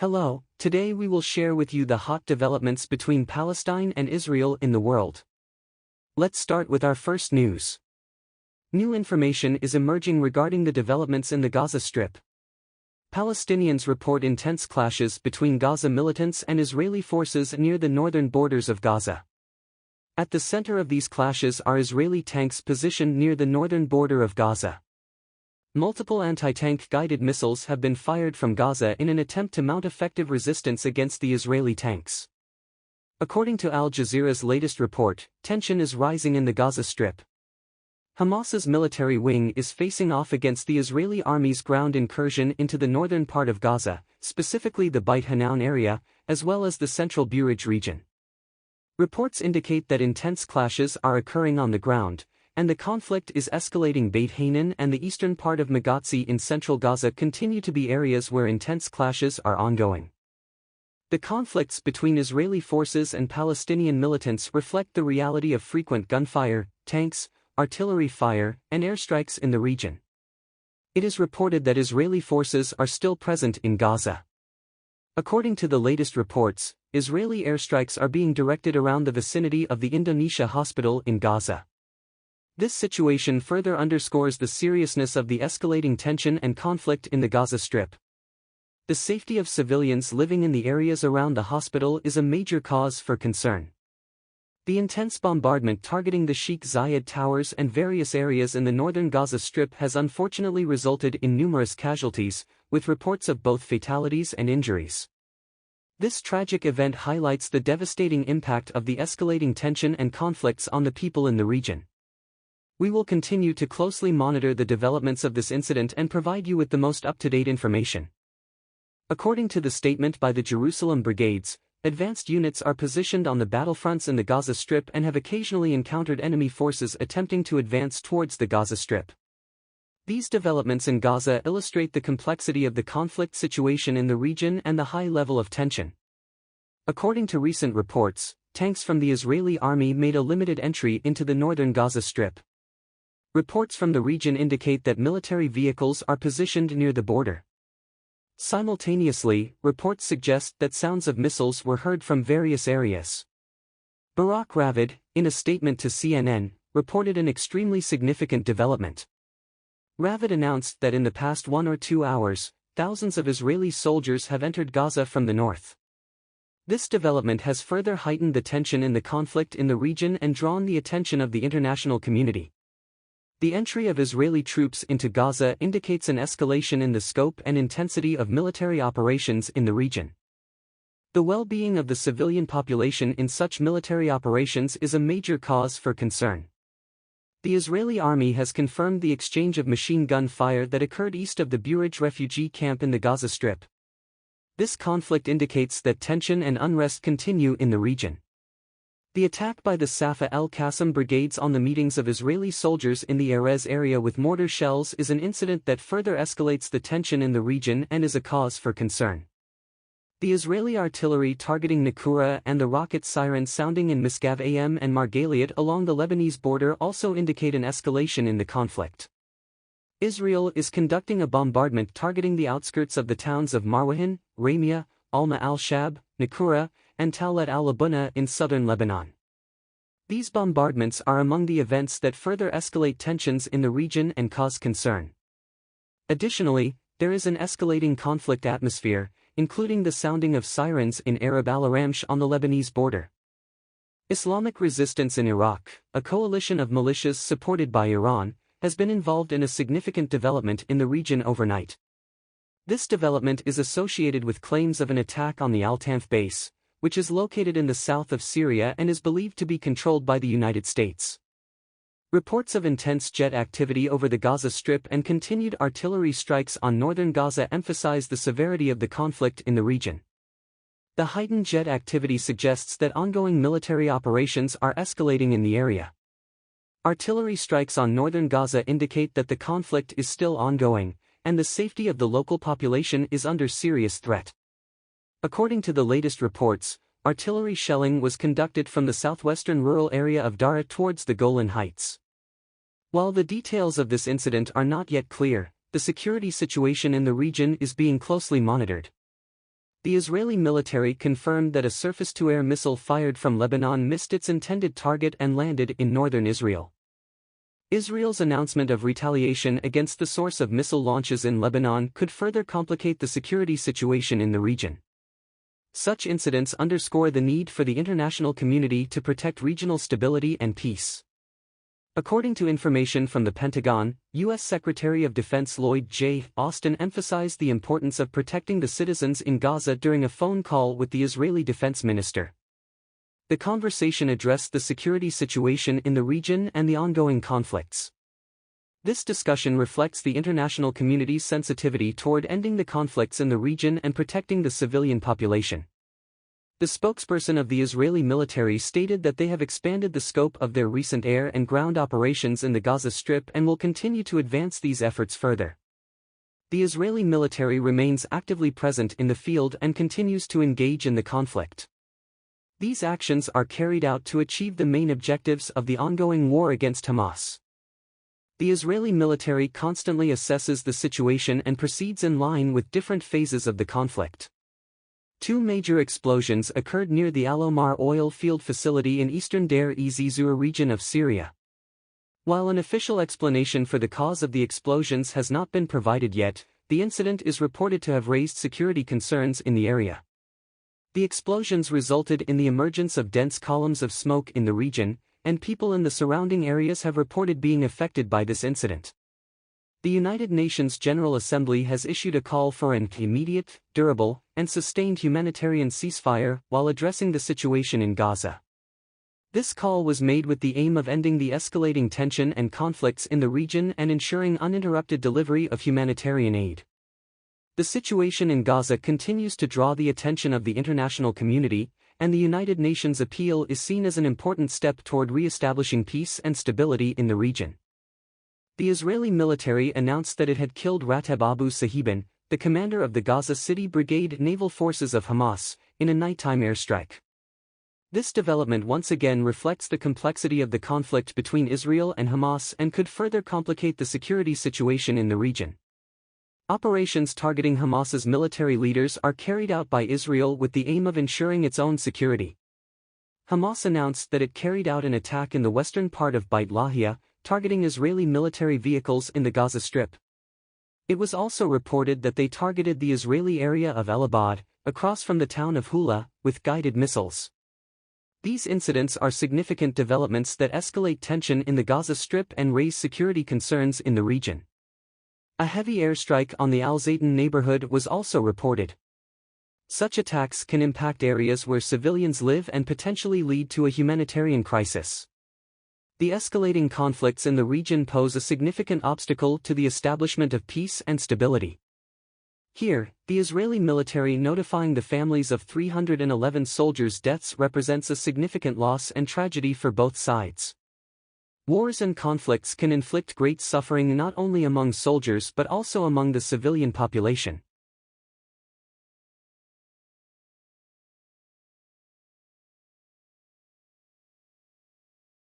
Hello, today we will share with you the hot developments between Palestine and Israel in the world. Let's start with our first news. New information is emerging regarding the developments in the Gaza Strip. Palestinians report intense clashes between Gaza militants and Israeli forces near the northern borders of Gaza. At the center of these clashes are Israeli tanks positioned near the northern border of Gaza. Multiple anti-tank guided missiles have been fired from Gaza in an attempt to mount effective resistance against the Israeli tanks. According to Al Jazeera's latest report, tension is rising in the Gaza Strip. Hamas's military wing is facing off against the Israeli army's ground incursion into the northern part of Gaza, specifically the Beit Hanun area, as well as the central Burej region. Reports indicate that intense clashes are occurring on the ground, and the conflict is escalating. Beit Hanun and the eastern part of Gazze in central Gaza continue to be areas where intense clashes are ongoing. The conflicts between Israeli forces and Palestinian militants reflect the reality of frequent gunfire, tanks, artillery fire, and airstrikes in the region. It is reported that Israeli forces are still present in Gaza. According to the latest reports, Israeli airstrikes are being directed around the vicinity of the Indonesia hospital in Gaza. This situation further underscores the seriousness of the escalating tension and conflict in the Gaza Strip. The safety of civilians living in the areas around the hospital is a major cause for concern. The intense bombardment targeting the Sheikh Zayed towers and various areas in the northern Gaza Strip has unfortunately resulted in numerous casualties, with reports of both fatalities and injuries. This tragic event highlights the devastating impact of the escalating tension and conflicts on the people in the region. We will continue to closely monitor the developments of this incident and provide you with the most up-to-date information. According to the statement by the Jerusalem Brigades, advanced units are positioned on the battlefronts in the Gaza Strip and have occasionally encountered enemy forces attempting to advance towards the Gaza Strip. These developments in Gaza illustrate the complexity of the conflict situation in the region and the high level of tension. According to recent reports, tanks from the Israeli army made a limited entry into the northern Gaza Strip. Reports from the region indicate that military vehicles are positioned near the border. Simultaneously, reports suggest that sounds of missiles were heard from various areas. Barak Ravid, in a statement to CNN, reported an extremely significant development. Ravid announced that in the past 1 or 2 hours, thousands of Israeli soldiers have entered Gaza from the north. This development has further heightened the tension in the conflict in the region and drawn the attention of the international community. The entry of Israeli troops into Gaza indicates an escalation in the scope and intensity of military operations in the region. The well-being of the civilian population in such military operations is a major cause for concern. The Israeli army has confirmed the exchange of machine gun fire that occurred east of the Burej refugee camp in the Gaza Strip. This conflict indicates that tension and unrest continue in the region. The attack by the Safa el-Qassam brigades on the meetings of Israeli soldiers in the Erez area with mortar shells is an incident that further escalates the tension in the region and is a cause for concern. The Israeli artillery targeting Nakura and the rocket sirens sounding in Misgav Am and Margaliot along the Lebanese border also indicate an escalation in the conflict. Israel is conducting a bombardment targeting the outskirts of the towns of Marwahin, Ramia, Alma al-Shab, Nakura, and Taulat al-Labuna in southern Lebanon. These bombardments are among the events that further escalate tensions in the region and cause concern. Additionally, there is an escalating conflict atmosphere, including the sounding of sirens in Arab al-Aramsh on the Lebanese border. Islamic resistance in Iraq, a coalition of militias supported by Iran, has been involved in a significant development in the region overnight. This development is associated with claims of an attack on the Al-Tanf base, which is located in the south of Syria and is believed to be controlled by the United States. Reports of intense jet activity over the Gaza Strip and continued artillery strikes on northern Gaza emphasize the severity of the conflict in the region. The heightened jet activity suggests that ongoing military operations are escalating in the area. Artillery strikes on northern Gaza indicate that the conflict is still ongoing, and the safety of the local population is under serious threat. According to the latest reports, artillery shelling was conducted from the southwestern rural area of Daraa towards the Golan Heights. While the details of this incident are not yet clear, the security situation in the region is being closely monitored. The Israeli military confirmed that a surface-to-air missile fired from Lebanon missed its intended target and landed in northern Israel. Israel's announcement of retaliation against the source of missile launches in Lebanon could further complicate the security situation in the region. Such incidents underscore the need for the international community to protect regional stability and peace. According to information from the Pentagon, U.S. Secretary of Defense Lloyd J. Austin emphasized the importance of protecting the citizens in Gaza during a phone call with the Israeli defense minister. The conversation addressed the security situation in the region and the ongoing conflicts. This discussion reflects the international community's sensitivity toward ending the conflicts in the region and protecting the civilian population. The spokesperson of the Israeli military stated that they have expanded the scope of their recent air and ground operations in the Gaza Strip and will continue to advance these efforts further. The Israeli military remains actively present in the field and continues to engage in the conflict. These actions are carried out to achieve the main objectives of the ongoing war against Hamas. The Israeli military constantly assesses the situation and proceeds in line with different phases of the conflict. Two major explosions occurred near the Al Omar oil field facility in eastern Deir ez-Zor region of Syria. While an official explanation for the cause of the explosions has not been provided yet, the incident is reported to have raised security concerns in the area. The explosions resulted in the emergence of dense columns of smoke in the region, and people in the surrounding areas have reported being affected by this incident. The United Nations General Assembly has issued a call for an immediate, durable, and sustained humanitarian ceasefire while addressing the situation in Gaza. This call was made with the aim of ending the escalating tension and conflicts in the region and ensuring uninterrupted delivery of humanitarian aid. The situation in Gaza continues to draw the attention of the international community, and the United Nations appeal is seen as an important step toward re-establishing peace and stability in the region. The Israeli military announced that it had killed Rateb Abu Sahibin, the commander of the Gaza City Brigade Naval Forces of Hamas, in a nighttime airstrike. This development once again reflects the complexity of the conflict between Israel and Hamas and could further complicate the security situation in the region. Operations targeting Hamas's military leaders are carried out by Israel with the aim of ensuring its own security. Hamas announced that it carried out an attack in the western part of Beit Lahia, targeting Israeli military vehicles in the Gaza Strip. It was also reported that they targeted the Israeli area of El Abad, across from the town of Hula, with guided missiles. These incidents are significant developments that escalate tension in the Gaza Strip and raise security concerns in the region. A heavy airstrike on the Al Zaytun neighborhood was also reported. Such attacks can impact areas where civilians live and potentially lead to a humanitarian crisis. The escalating conflicts in the region pose a significant obstacle to the establishment of peace and stability. Here, the Israeli military notifying the families of 311 soldiers' deaths represents a significant loss and tragedy for both sides. Wars and conflicts can inflict great suffering not only among soldiers but also among the civilian population.